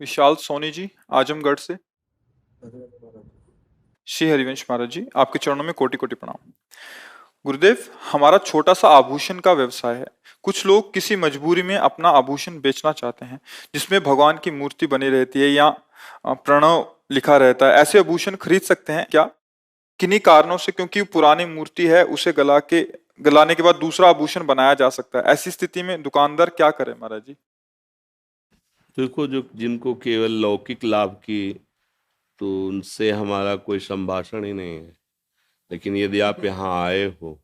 विशाल सोनी जी, आजमगढ़ से। श्री हरिवंश महाराज जी, आपके चरणों में कोटि कोटि प्रणाम। गुरुदेव, हमारा छोटा सा आभूषण का व्यवसाय है। कुछ लोग किसी मजबूरी में अपना आभूषण बेचना चाहते हैं, जिसमें भगवान की मूर्ति बनी रहती है या प्रणव लिखा रहता है। ऐसे आभूषण खरीद सकते हैं क्या? किन्हीं कारणों से, क्योंकि पुरानी मूर्ति है, उसे गलाने के बाद दूसरा आभूषण बनाया जा सकता है। ऐसी स्थिति में दुकानदार क्या करे महाराज जी? देखो, जो जिनको केवल लौकिक लाभ की, तो उनसे हमारा कोई संभाषण ही नहीं है। लेकिन यदि आप यहाँ आए हो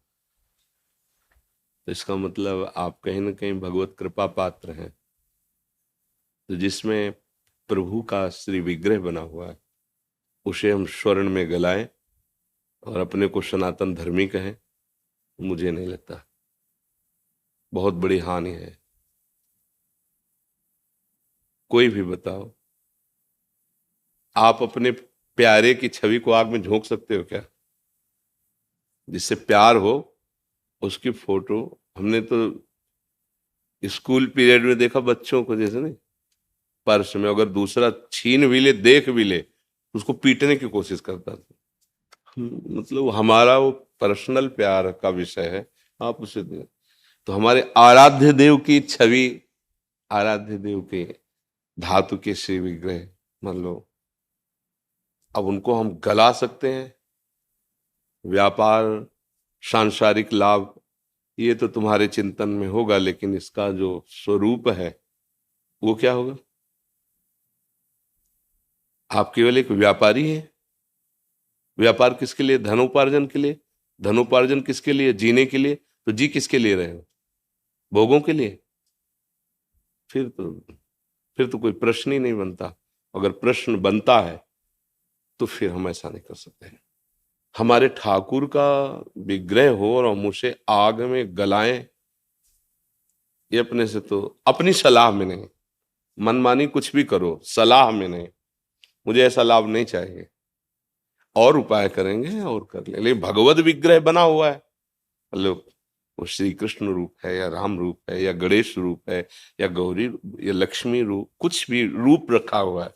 तो इसका मतलब आप कहीं ना कहीं भगवत कृपा पात्र हैं। तो जिसमें प्रभु का श्री विग्रह बना हुआ है, उसे हम स्वर्ण में गलाएं और अपने को सनातन धर्मी कहें, मुझे नहीं लगता, बहुत बड़ी हानि है। कोई भी बताओ, आप अपने प्यारे की छवि को आग में झोंक सकते हो क्या? जिससे प्यार हो उसकी फोटो। हमने तो स्कूल पीरियड में देखा बच्चों को, जैसे नहीं, पर्स में अगर दूसरा छीन भी ले, देख भी ले, तो उसको पीटने की कोशिश करता था। मतलब हमारा वो पर्सनल प्यार का विषय है, आप उसे दे। तो हमारे आराध्य देव की छवि, आराध्य देव के धातु के श्री विग्रह मान लो, अब उनको हम गला सकते हैं। व्यापार, सांसारिक लाभ, ये तो तुम्हारे चिंतन में होगा, लेकिन इसका जो स्वरूप है वो क्या होगा? आप केवल एक व्यापारी हैं। व्यापार किसके लिए? धनोपार्जन के लिए। धनोपार्जन किसके लिए? जीने के लिए। तो जी किसके लिए रहे हो? भोगों के लिए। फिर तो फिर तो कोई प्रश्न ही नहीं बनता। अगर प्रश्न बनता है तो फिर हम ऐसा नहीं कर सकते। हमारे ठाकुर का विग्रह हो और हम उसे आग में गलाएं, ये अपने से तो, अपनी सलाह में नहीं। मनमानी कुछ भी करो, सलाह में नहीं। मुझे ऐसा लाभ नहीं चाहिए। और उपाय करेंगे और कर ले, लेकिन भगवत विग्रह बना हुआ है, मतलब वो श्री कृष्ण रूप है या राम रूप है या गणेश रूप है या गौरी या लक्ष्मी रूप, कुछ भी रूप रखा हुआ है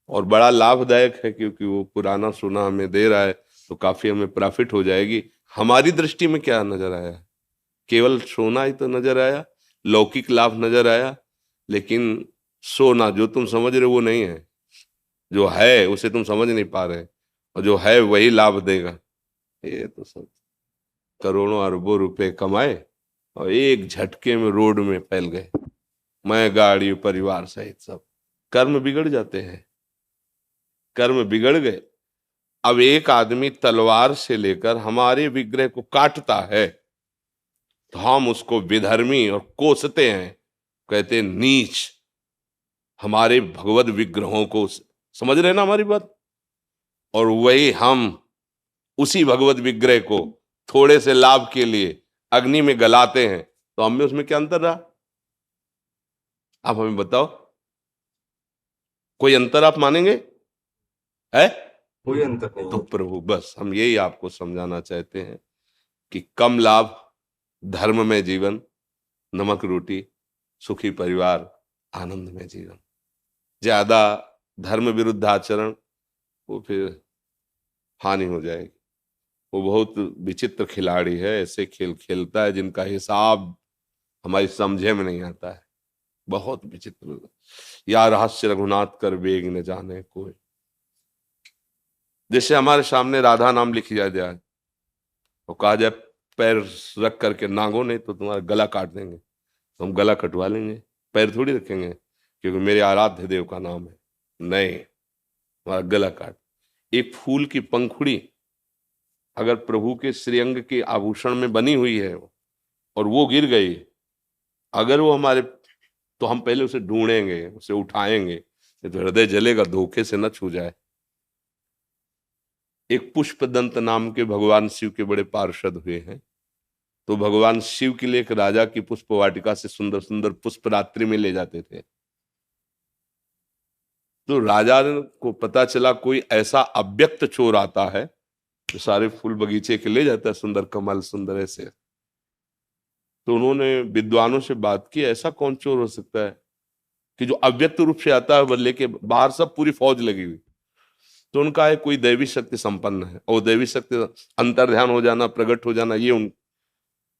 और बड़ा लाभदायक है, क्योंकि वो पुराना सोना हमें दे रहा है, तो काफी हमें प्रॉफिट हो जाएगी। हमारी दृष्टि में क्या नजर आया? केवल सोना ही तो नजर आया, लौकिक लाभ नजर आया। लेकिन सोना जो तुम समझ रहे हो वो नहीं है, जो है उसे तुम समझ नहीं पा रहे, और जो है वही लाभ देगा। ये तो सब करोड़ों अरबों रुपए कमाए और एक झटके में रोड में फैल गए, मैं गाड़ी परिवार सहित सब। कर्म बिगड़ जाते हैं, कर्म बिगड़ गए। अब एक आदमी तलवार से लेकर हमारे विग्रह को काटता है तो हम उसको विधर्मी और कोसते हैं, कहते हैं नीच। हमारे भगवत विग्रहों को समझ रहे ना हमारी बात? और वही हम उसी भगवत विग्रह को थोड़े से लाभ के लिए अग्नि में गलाते हैं, तो हम में उसमें क्या अंतर रहा? आप हमें बताओ, कोई अंतर आप मानेंगे? है? कोई अंतर नहीं तो है। प्रभु, बस हम यही आपको समझाना चाहते हैं कि कम लाभ, धर्म में जीवन, नमक रोटी, सुखी परिवार, आनंद में जीवन। ज्यादा धर्म विरुद्ध आचरण, वो फिर हानि हो जाएगी। वो बहुत विचित्र खिलाड़ी है, ऐसे खेल खेलता है जिनका हिसाब हमारी समझे में नहीं आता है। बहुत विचित्र। या रहस्य रघुनाथ कर वेग न जाने कोई। जैसे हमारे सामने राधा नाम लिख दिया जाए और कहा जाए पैर रख करके नागो, नहीं तो तुम्हारा गला काट देंगे, तो हम गला कटवा लेंगे, पैर थोड़ी रखेंगे, क्योंकि मेरे आराध्य देव का नाम है। नहीं, तुम्हारा गला काट। एक फूल की पंखुड़ी अगर प्रभु के श्रीअंग के आभूषण में बनी हुई है और वो गिर गई, अगर वो हमारे, तो हम पहले उसे ढूंढेंगे, उसे उठाएंगे, नहीं तो हृदय जलेगा, धोखे से न छू जाए। एक पुष्पदंत नाम के भगवान शिव के बड़े पार्षद हुए हैं। तो भगवान शिव के लिए एक राजा की पुष्प वाटिका से सुंदर सुंदर पुष्प रात्रि में ले जाते थे। तो राजा को पता चला कोई ऐसा अव्यक्त चोर आता है जो सारे फूल बगीचे के ले जाता है, सुंदर कमल, सुंदर ऐसे। तो उन्होंने विद्वानों से बात की, ऐसा कौन चोर हो सकता है? कि जो अव्यक्त रूप से आता है वो लेके बाहर सब पूरी फौज लगी हुई। तो उनका है कोई दैवी शक्ति संपन्न है, और दैवी शक्ति अंतर्ध्यान हो जाना, प्रकट हो जाना, ये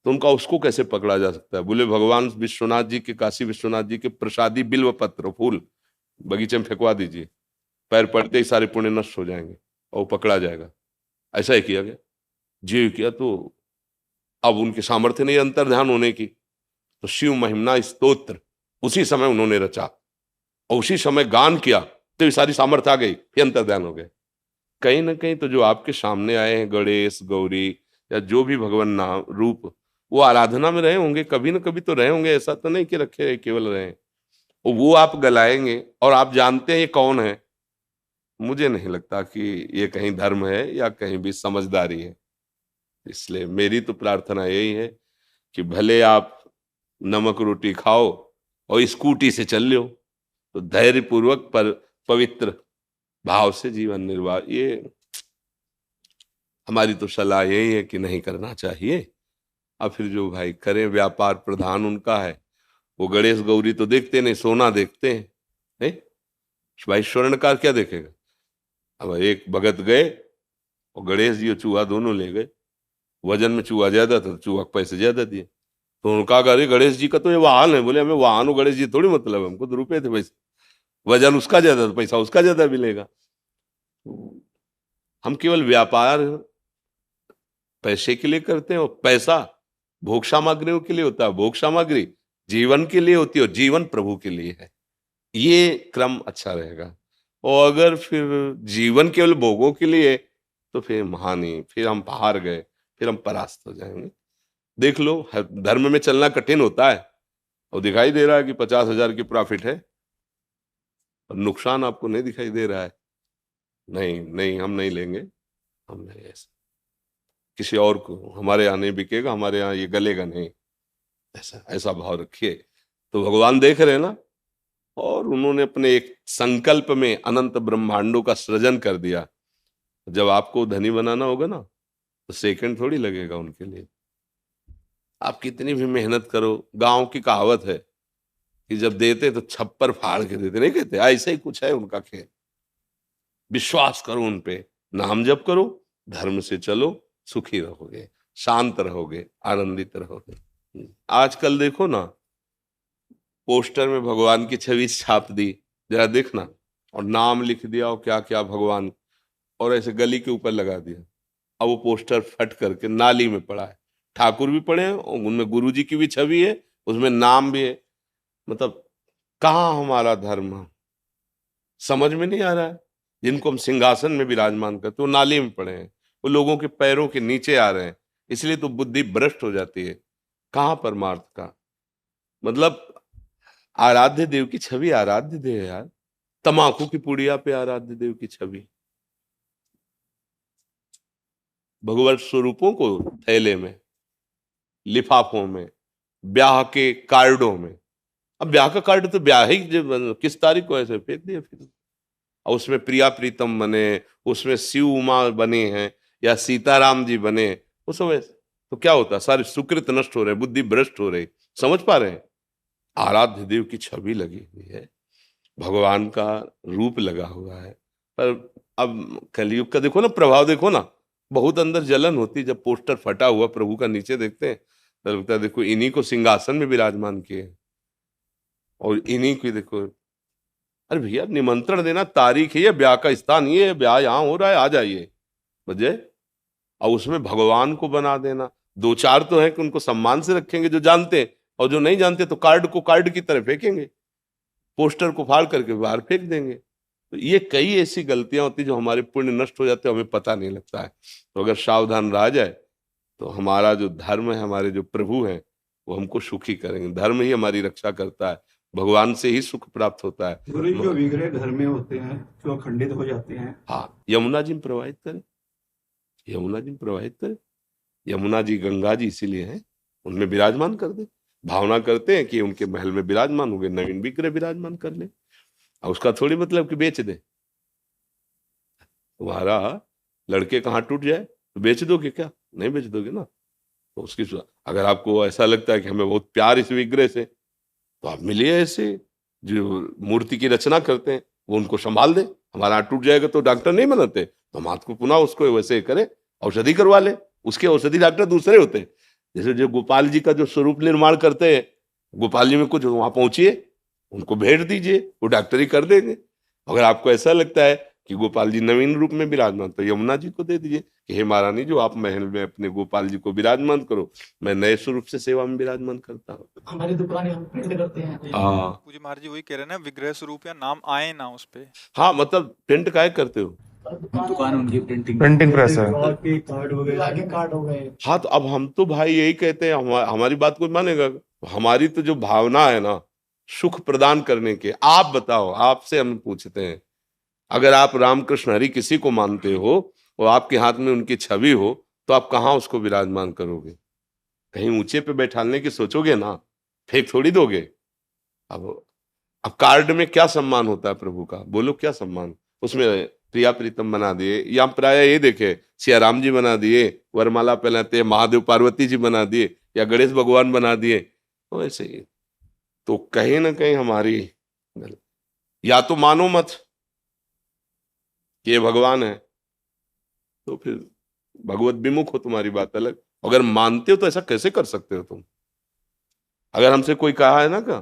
तो उनका उसको कैसे पकड़ा जा सकता है? बोले भगवान विश्वनाथ जी के, काशी विश्वनाथ जी के प्रसादी बिल्व पत्र फूल बगीचे में फेंकवा दीजिए, पैर पड़ते ही सारे पुण्य नष्ट हो जाएंगे और वो पकड़ा जाएगा। ऐसा ही किया गया, जी किया। तो अब उनके सामर्थ्य नहीं अंतर्ध्यान होने की, तो शिव महिमा स्तोत्र उसी समय उन्होंने रचा और उसी समय गान किया, तो ये सारी सामर्थ्य आ गई, फिर अंतर्ध्यान हो गए। कहीं ना कहीं तो जो आपके सामने आए हैं गणेश गौरी या जो भी भगवान नाम रूप, वो आराधना में रहे होंगे, कभी ना कभी तो रहे होंगे, ऐसा तो नहीं कि रखे केवल रहे। और वो आप गलाएंगे और आप जानते हैं ये कौन है, मुझे नहीं लगता कि ये कहीं धर्म है या कहीं भी समझदारी है। इसलिए मेरी तो प्रार्थना यही है कि भले आप नमक रोटी खाओ और स्कूटी से चल लो, तो धैर्य पूर्वक पर पवित्र भाव से जीवन निर्वाह, ये हमारी तो सलाह यही है कि नहीं करना चाहिए। अब फिर जो भाई करें, व्यापार प्रधान उनका है, वो गणेश गौरी तो देखते नहीं, सोना देखते हैं, नहीं? भाई स्वर्णकार क्या देखेगा? अब एक भगत गए और गणेश जी और चूहा दोनों ले गए, वजन में चूहा ज्यादा था तो चूहा को पैसे ज्यादा दिए। तो उन्होंने कहा अरे गणेश जी का तो ये वाहन है। बोले हमें वाहन हो गणेश जी थोड़ी मतलब है, हमको तो रुपए थे पैसे, वजन उसका ज्यादा था, पैसा उसका ज्यादा मिलेगा। हम केवल व्यापार पैसे के लिए करते हैं, और पैसा भोग सामग्रियों के लिए होता है, भोग सामग्री जीवन के लिए होती है और जीवन प्रभु के लिए है। ये क्रम अच्छा रहेगा। और अगर फिर जीवन केवल भोगों के लिए तो फिर महानी, फिर हम बाहर गए, फिर हम परास्त हो जाएंगे। देख लो धर्म में चलना कठिन होता है, और दिखाई दे रहा है कि 50,000 की प्रॉफिट है और नुकसान आपको नहीं दिखाई दे रहा है। नहीं नहीं, हम नहीं लेंगे, हम नहीं, ऐसा किसी और को हमारे यहाँ नहीं बिकेगा, हमारे यहाँ ये गलेगा नहीं, ऐसा ऐसा भाव रखिए। तो भगवान देख रहे हैं ना, और उन्होंने अपने एक संकल्प में अनंत ब्रह्मांडों का सृजन कर दिया। जब आपको धनी बनाना होगा ना, तो सेकंड थोड़ी लगेगा उनके लिए। आप कितनी भी मेहनत करो, गांव की कहावत है कि जब देते तो छप्पर फाड़ के देते, नहीं कहते? ऐसा ही कुछ है उनका खेल। विश्वास करो उन पे, नाम जप करो, धर्म से चलो, सुखी रहोगे, शांत रहोगे, आनंदित रहोगे। आजकल देखो ना, पोस्टर में भगवान की छवि छाप दी, जरा देखना, और नाम लिख दिया और क्या क्या भगवान, और ऐसे गली के ऊपर लगा दिया। अब वो पोस्टर फट करके नाली में पड़ा है। ठाकुर भी पड़े हैं और उनमें गुरु जी की भी छवि है, उसमें नाम भी है। मतलब कहाँ हमारा धर्म, समझ में नहीं आ रहा है। जिनको हम सिंहासन में विराजमान करते, वो नाली में पड़े हैं, वो लोगों के पैरों के नीचे आ रहे हैं, इसलिए तो बुद्धि भ्रष्ट हो जाती है। कहाँ परमार्थ का मतलब? आराध्य देव की छवि आराध्य देव है यार, तमाकू की पुड़िया पे आराध्य देव की छवि, भगवत स्वरूपों को थैले में, लिफाफों में, ब्याह के कार्डों में। अब ब्याह का कार्ड तो ब्याह ही किस तारीख को ऐसे फेंक दिया फिर, और उसमें प्रिया प्रीतम बने, उसमें शिव उमा बने हैं या सीताराम जी बने, उस समय तो क्या होता? सारे सुकृत नष्ट हो रहे, बुद्धि भ्रष्ट हो रही। समझ पा रहे हैं? आराध्य देव की छवि लगी हुई है, भगवान का रूप लगा हुआ है। पर अब कलयुग का देखो ना प्रभाव, देखो ना, बहुत अंदर जलन होती जब पोस्टर फटा हुआ प्रभु का नीचे देखते हैं, तो लगता है देखो इन्हीं को सिंहासन में विराजमान किए, और इन्हीं की देखो। अरे भैया निमंत्रण देना, तारीख है, ब्याह का स्थान ये है, ब्याह यहाँ हो रहा है, आ जाइए बजे। और उसमें भगवान को बना देना। दो चार तो है कि उनको सम्मान से रखेंगे जो जानते हैं, और जो नहीं जानते तो कार्ड को कार्ड की तरह फेंकेंगे, पोस्टर को फाड़ करके बाहर फेंक देंगे। तो ये कई ऐसी गलतियां होती जो हमारे पुण्य नष्ट हो जाते हैं, हमें पता नहीं लगता है। तो अगर सावधान रहा जाए तो हमारा जो धर्म है, हमारे जो प्रभु हैं, वो हमको सुखी करेंगे। धर्म ही हमारी रक्षा करता है, भगवान से ही सुख प्राप्त होता है। गुरु जी, जो विग्रह घर में होते हैं जो खंडित हो जाते हैं, हाँ, यमुना जी में प्रवाहित करें, यमुना जी में प्रवाहित करें। यमुना जी गंगा जी इसीलिए हैं, उनमें विराजमान कर दे। भावना करते हैं कि उनके महल में विराजमान हो गए, नवीन विग्रह विराजमान कर ले। और उसका थोड़ी मतलब कि बेच दे। तुम्हारा लड़के का हाथ टूट जाए तो बेच दोगे क्या? नहीं बेच दोगे ना। तो उसकी अगर आपको ऐसा लगता है कि हमें बहुत प्यार इस विग्रह से, तो आप मिलिए ऐसे, जो मूर्ति की रचना करते हैं वो उनको संभाल दे। हमारा हाथ टूट जाएगा तो डॉक्टर नहीं बनाते, तो हम हाथ को पुनः उसको वैसे करें, औषधि करवा ले। उसके औषधि डॉक्टर दूसरे होते हैं। जैसे जो गोपाल जी का जो स्वरूप निर्माण करते हैं, गोपाल जी में कुछ वहां पहुंचिए, उनको भेंट दीजिए, वो डॉक्टरी कर देंगे। अगर आपको ऐसा लगता है कि गोपाल जी नवीन रूप में विराजमान, तो यमुना जी को दे दीजिए कि हे महारानी, जो आप महल में अपने गोपाल जी को विराजमान करो, मैं नए स्वरूप से सेवा में विराजमान करता हूँ। हमारी दुकान है, हम प्रिंट करते हैं। हाँ पूज्य महाराज जी वही कह रहे हैं ना, विग्रह स्वरूप या नाम आए ना उस पे। हाँ, मतलब प्रिंट काहे करते हो? दुकान उनकी प्रिंटिंग प्रेस है, के कार्ड वगैरह आगे कार्ड हो गए। हाँ, तो अब हम तो भाई यही कहते हैं, हमारी बात कोई मानेगा? हमारी तो जो भावना है ना, सुख प्रदान करने के। आप बताओ, आपसे हम पूछते हैं, अगर आप रामकृष्ण हरि किसी को मानते हो और आपके हाथ में उनकी छवि हो, तो आप कहाँ उसको विराजमान करोगे? कहीं ऊंचे पे बैठाने की सोचोगे ना, फेंक थोड़ी दोगे। अब कार्ड में क्या सम्मान होता है प्रभु का? बोलो क्या सम्मान? उसमें प्रिया प्रीतम बना दिए, या प्राय ये देखे सिया राम जी बना दिए, वरमाला पहनाते, महादेव पार्वती जी बना दिए, या गणेश भगवान बना दिए, तो ऐसे ही। तो कहीं ना कहीं हमारी, या तो मानो मत कि ये भगवान है, तो फिर भगवत विमुख हो, तुम्हारी बात अलग। अगर मानते हो तो ऐसा कैसे कर सकते हो तुम? अगर हमसे कोई कहा है ना का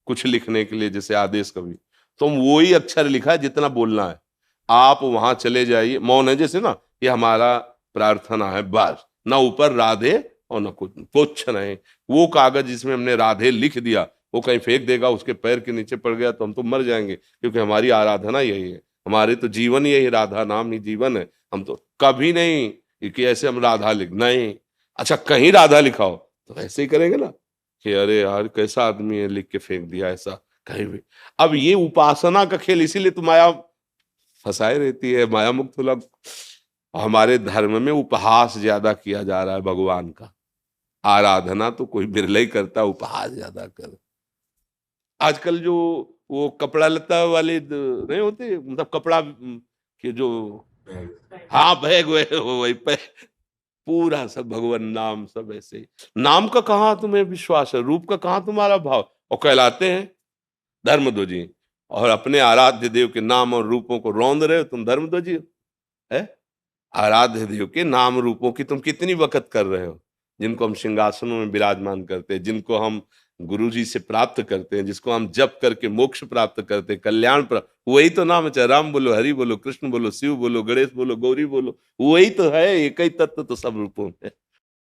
कुछ लिखने के लिए, जैसे आदेश कवि, तो हम वही अक्षर लिखा है जितना बोलना है। आप वहां चले जाइए, मौन है जैसे ना, ये हमारा प्रार्थना है बस, ना ऊपर राधे और ना कुछ नहीं। वो कागज जिसमें हमने राधे लिख दिया, वो कहीं फेंक देगा, उसके पैर के नीचे पड़ गया तो हम तो मर जाएंगे, क्योंकि हमारी आराधना यही है, हमारे तो जीवन यही, राधा नाम ही जीवन है। हम तो कभी नहीं कि ऐसे हम राधा लिख, नहीं। अच्छा, कहीं राधा लिखाओ तो ऐसे ही करेंगे ना कि अरे यार कैसा आदमी है, लिख के फेंक दिया, ऐसा कहीं भी। अब ये उपासना का खेल, इसीलिए तो माया फंसाए रहती है, माया मुक्त होला। हमारे धर्म में उपहास ज्यादा किया जा रहा है भगवान का, आराधना तो कोई बिरला ही करता, उपहास ज्यादा कर। आजकल जो वो कपड़ा लता वाले नहीं होते, मतलब कपड़ा के जो, हाँ बैग वही पे पूरा सब भगवान नाम, सब ऐसे ही। नाम का कहाँ तुम्हें विश्वास है, रूप का कहाँ तुम्हारा भाव? और कहलाते हैं धर्मध्वजी, और अपने आराध्य देव के नाम और रूपों को रौंद रहे हो तुम, धर्मध्वजी है। आराध्य देव के नाम रूपों की तुम कितनी वक़्त कर रहे हो, जिनको हम सिंहासनों में विराजमान करते हैं, जिनको हम गुरु जी से प्राप्त करते हैं, जिसको हम जप करके मोक्ष प्राप्त करते हैं, कल्याण प्राप्त, वही तो नाम है। चाहे राम बोलो, हरि बोलो, कृष्ण बोलो, शिव बोलो, गणेश बोलो, गौरी बोलो, वही तो है। एक ही तत्व तो सब रूपों में।